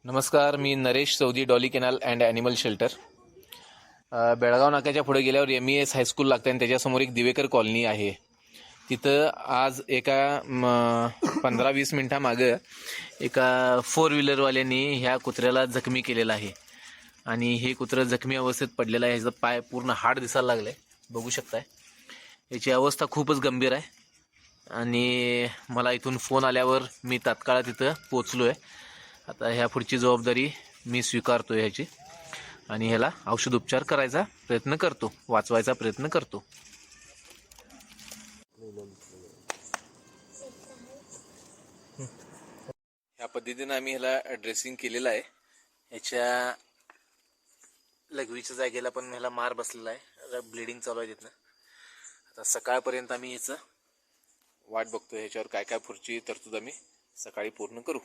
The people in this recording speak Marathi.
नमस्कार, मी Naresh Chaudhary, Dolly kennel and animal shelter. Belgaum नाक्याच्या पुढे गेल्यावर MES हायस्कूल लागतं आणि त्याच्यासमोर एक दिवेकर कॉलनी आहे. तिथं आज एका 15-20 मिनिटामागं एका 4 व्हीलरवाल्यांनी ह्या कुत्र्याला जखमी केलेला आहे आणि हे कुत्रं जखमी अवस्थेत पडलेलं आहे. ह्याचं पाय पूर्ण हाड दिसायला लागलं आहे, बघू शकताय. याची अवस्था खूपच गंभीर आहे आणि मला इथून फोन आल्यावर मी तात्काळ तिथं पोचलो आहे. आता ह्या पुढची जबाबदारी मी स्वीकारतो ह्याची आणि ह्याला औषधोपचार करायचा प्रयत्न करतो, वाचवायचा प्रयत्न करतो. ह्या पद्धतीनं आम्ही ह्याला ड्रेसिंग केलेलं आहे. ह्याच्या लघवीच्या जागेला पण ह्याला मार बसलेला आहे, ब्लिडिंग चालू आहे तिथनं. आता सकाळपर्यंत आम्ही ह्याचं वाट बघतो. ह्याच्यावर काय काय पुढची तरतूद आम्ही सकाळी पूर्ण करू.